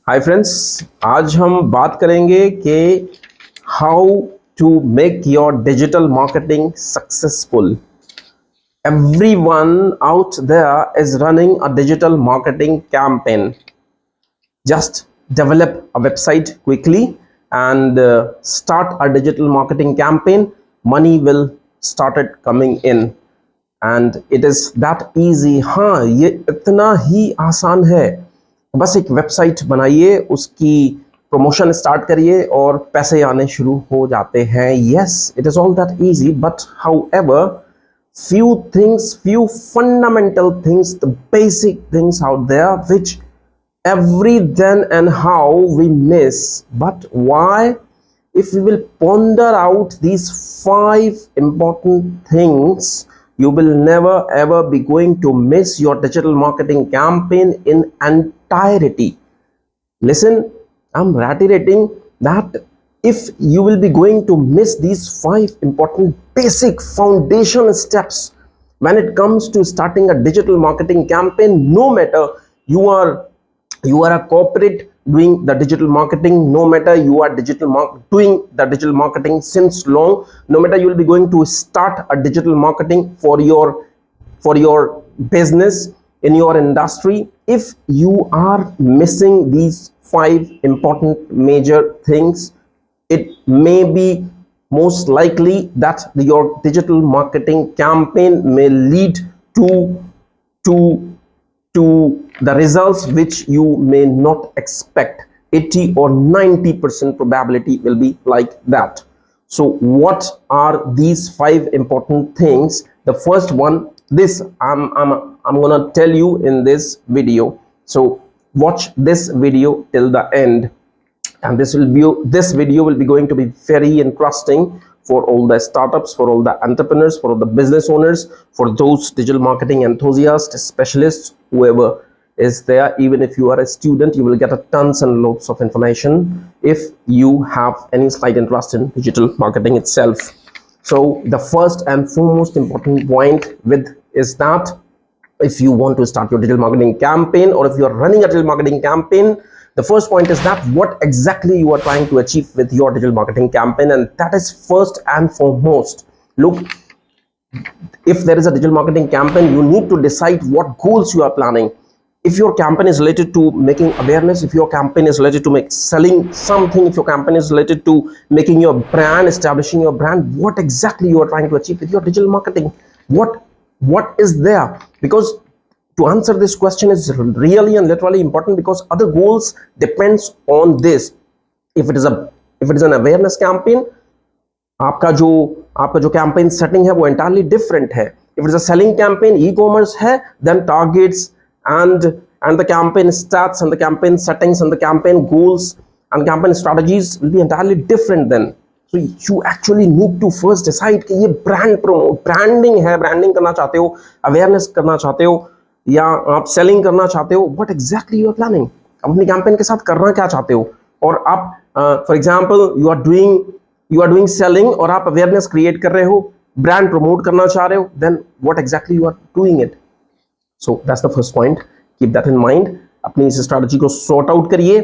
Hi friends, आज हम बात करेंगे कि how to make your digital marketing successful. Everyone out there is running a digital marketing campaign. Just develop a website quickly and start a digital marketing campaign. Money will started coming in and it is that easy. हाँ, ये इतना ही आसान है. बस एक website बनाइए, उसकी promotion start करिए और पैसे आने शुरू हो जाते हैं. Yes, it is all that easy, but how ever few things, few fundamental things, the basic things out there which every then and how we miss. But why? If we will ponder out these 5 important things, you will never ever be going to miss your digital marketing campaign in entirety. Listen, I'm reiterating that if you will be going to miss these 5 important basic foundational steps when it comes to starting a digital marketing campaign, no matter you are a corporate doing the digital marketing, no matter you are doing the digital marketing since long, no matter you will be going to start a digital marketing for your business in your industry, if you are missing these 5 important major things, it may be most likely that your digital marketing campaign may lead to the results which you may not expect. 80 or 90% probability will be like that. So what are these 5 important things? The first one, this I'm gonna tell you in this video, so watch this video till the end, and this video will be going to be very interesting for all the startups, for all the entrepreneurs, for all the business owners, for those digital marketing enthusiasts, specialists, whoever is there. Even if you are a student, you will get a tons and loads of information if you have any slight interest in digital marketing itself. So the first and foremost important point is that if you want to start your digital marketing campaign, or if you are running a digital marketing campaign, the first point is that what exactly you are trying to achieve with your digital marketing campaign, and that is first and foremost. Look, if there is a digital marketing campaign, you need to decide what goals you are planning. If your campaign is related to making awareness, if your campaign is related to selling something, if your campaign is related to making your brand, establishing your brand, what exactly you are trying to achieve with your digital marketing? What is there? Because to answer this question is really and literally important, because other goals depends on this. If it is an awareness campaign, आपका जो campaign setting है वो entirely different है. If it is a selling campaign, e-commerce है, then targets and the campaign stats and the campaign settings and the campaign goals and campaign strategies will be entirely different then. So you actually need to first decide कि ये branding है, branding करना चाहते हो, awareness करना चाहते हो, या आप सेलिंग करना चाहते हो. What exactly you are planning, अपनी कैंपेन के साथ करना क्या चाहते हो. और आप for example you are doing selling और आप अवेयरनेस क्रिएट कर रहे हो, ब्रांड प्रमोट करना चाह रहे हो, then what exactly you are doing it. So that's the first point. Keep that in mind. अपनी इस स्ट्रेटजी को सॉर्ट आउट करिए,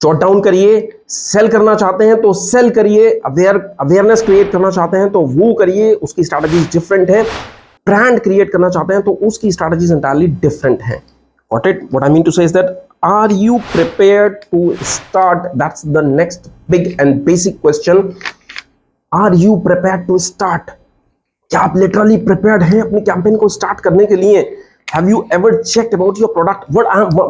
जॉट डाउन करिए. सेल करना चाहते हैं तो सेल करिए, अवेयरनेस क्रिएट करना चाहते हैं तो वो करिए, उसकी स्ट्रेटजी डिफरेंट है. ब्रांड क्रिएट करना चाहते हैं तो उसकी स्ट्रैटेजीज एंटायरली डिफरेंट हैं. Got it? What I mean to say is that, are you prepared to start? That's the next big and basic question. Are you prepared to start? क्या आप literally prepared हैं अपनी campaign को start करने के लिए? Have you ever checked about your product?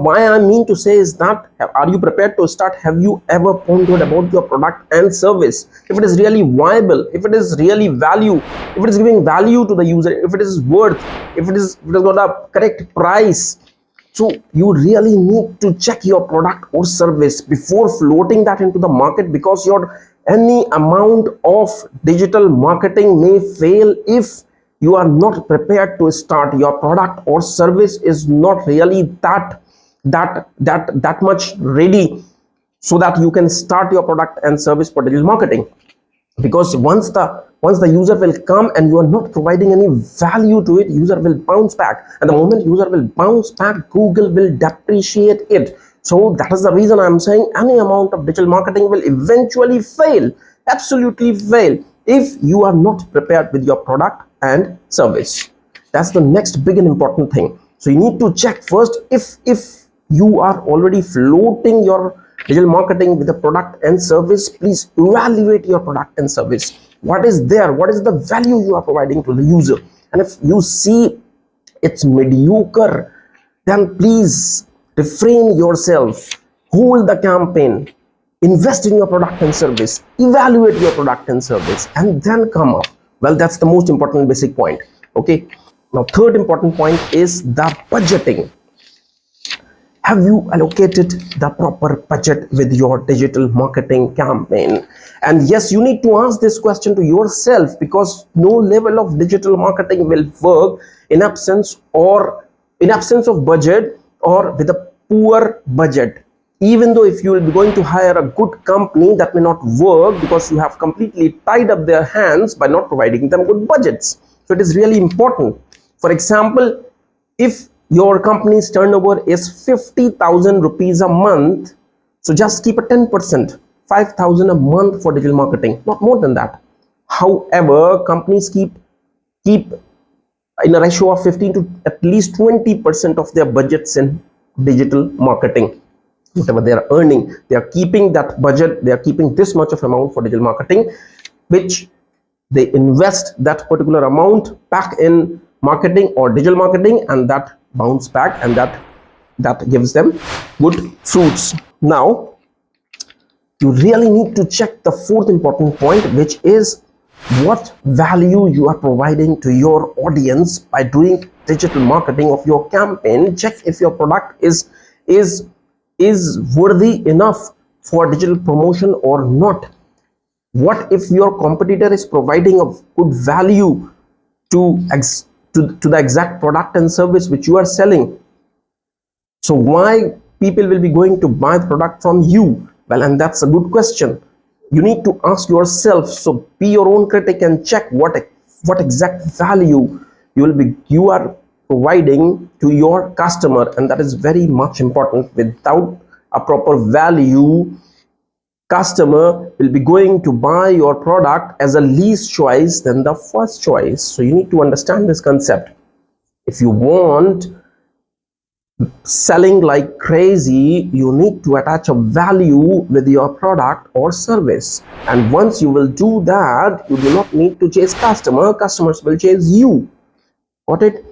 Why I mean to say is that, are you prepared to start? Have you ever pondered about your product and service? If it is really viable, if it is really value, if it is giving value to the user, if it is worth, if it has got a correct price. So you really need to check your product or service before floating that into the market, because any amount of digital marketing may fail if you are not prepared to start. Your product or service is not really that much ready so that you can start your product and service for digital marketing. Because once the user will come and you are not providing any value to it, user will bounce back, and the moment user will bounce back, Google will depreciate it. So that is the reason I'm saying any amount of digital marketing will eventually fail, absolutely fail, if you are not prepared with your product and service. That's the next big and important thing. So you need to check first if you are already floating your digital marketing with a product and service. Please evaluate your product and service. What is there? What is the value you are providing to the user? And if you see it's mediocre, then please refrain yourself, hold the campaign, invest in your product and service, evaluate your product and service, and then come up. Well, that's the most important basic point. Okay, now third important point is the budgeting. Have you allocated the proper budget with your digital marketing campaign? And yes, you need to ask this question to yourself, because no level of digital marketing will work in absence of budget, or with a poor budget. Even though if you will be going to hire a good company, that may not work, because you have completely tied up their hands by not providing them good budgets. So it is really important. For example, if your company's turnover is 50,000 rupees a month, so just keep a 10%, 5,000 a month for digital marketing, not more than that. However, companies keep in a ratio of 15 to at least 20% of their budgets in digital marketing. Whatever they are earning, they are keeping that budget, they are keeping this much of amount for digital marketing, which they invest that particular amount back in marketing or digital marketing, and that bounce back, and that gives them good fruits. Now you really need to check the fourth important point, which is what value you are providing to your audience by doing digital marketing of your campaign. Check if your product is worthy enough for digital promotion or not. What if your competitor is providing a good value to the exact product and service which you are selling? So why people will be going to buy the product from you? Well, and that's a good question. You need to ask yourself. So be your own critic and check what exact value you are providing to your customer, and that is very much important. Without a proper value, customer will be going to buy your product as a least choice than the first choice. So you need to understand this concept. If you want selling like crazy, you need to attach a value with your product or service, and once you will do that, you do not need to chase customers will chase you. Got it?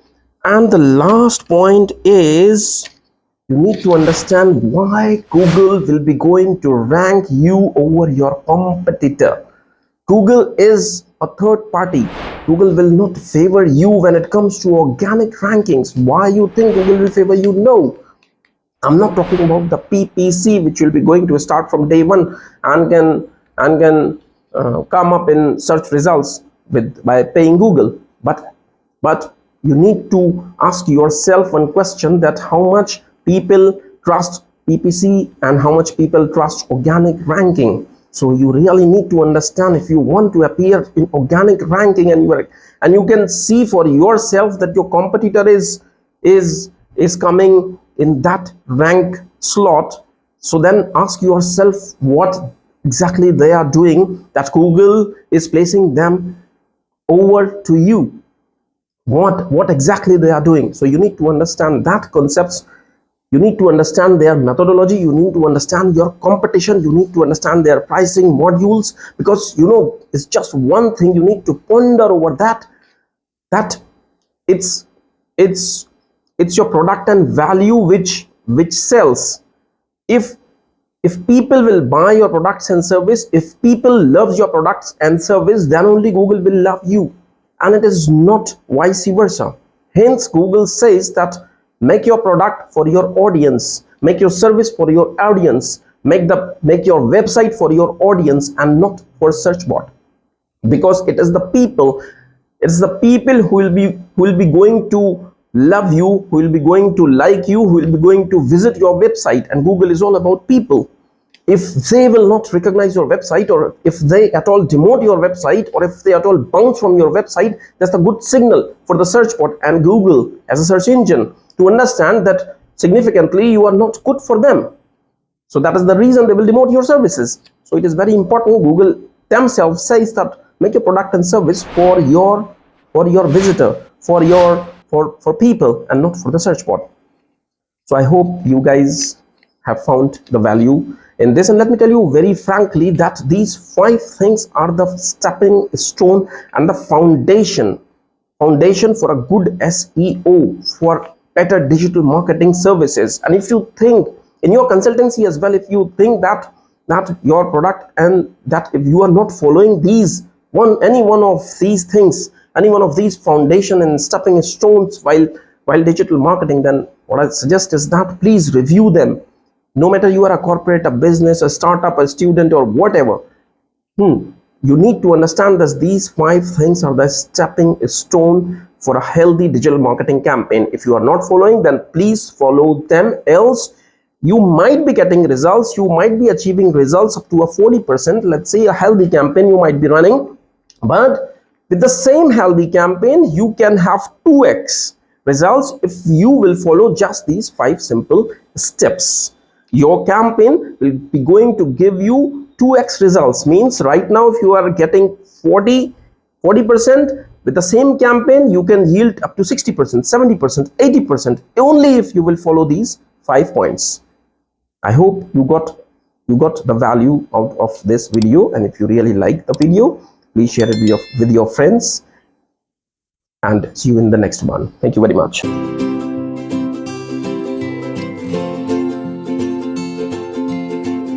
And the last point is, you need to understand why Google will be going to rank you over your competitor. Google is a third party. Google will not favor you when it comes to organic rankings. Why you think Google will favor you? No. I'm not talking about the PPC, which will be going to start from day one and can come up in search results by paying Google. But you need to ask yourself one question, that how much people trust PPC and how much people trust organic ranking. So you really need to understand, if you want to appear in organic ranking and you can see for yourself that your competitor is coming in that rank slot, so then ask yourself what exactly they are doing that Google is placing them over to you. What exactly they are doing. So you need to understand that concepts. You need to understand their methodology, you need to understand your competition, you need to understand their pricing modules, because it's just one thing you need to ponder over, that it's your product and value which sells. If people will buy your products and service, if people love your products and service, then only Google will love you, and it is not vice versa. Hence Google says that make your product for your audience, make your service for your audience, make your website for your audience, and not for search bot, because it is the people who will be going to love you, who will be going to like you, who will be going to visit your website. And Google is all about people. If they will not recognize your website, or if they at all demote your website, or if they at all bounce from your website, that's a good signal for the search bot and Google as a search engine to understand that significantly you are not good for them. So that is the reason they will demote your services. So it is very important. Google themselves says that make a product and service for your visitor, for people, and not for the search bot. So I hope you guys have found the value in this, and let me tell you very frankly that these 5 things are the stepping stone and the foundation for a good SEO, for better digital marketing services. And if you think in your consultancy as well, if you think that your product, and that if you are not following any one of these things, any one of these foundation and stepping stones while digital marketing, then what I suggest is that please review them. No matter you are a corporate, a business, a startup, a student, or whatever, you need to understand that these 5 things are the stepping stone for a healthy digital marketing campaign. If you are not following, then please follow them, else you might be getting results, you might be achieving results up to a 40%. Let's say a healthy campaign you might be running, but with the same healthy campaign you can have 2x results if you will follow just these 5 simple steps. Your campaign will be going to give you 2x results. Means right now if you are getting 40% with the same campaign, you can yield up to 60%, 70%, 80% only if you will follow these 5 points. I hope you got the value out of this video, and if you really like the video, please share it with your friends, and see you in the next one. Thank you very much.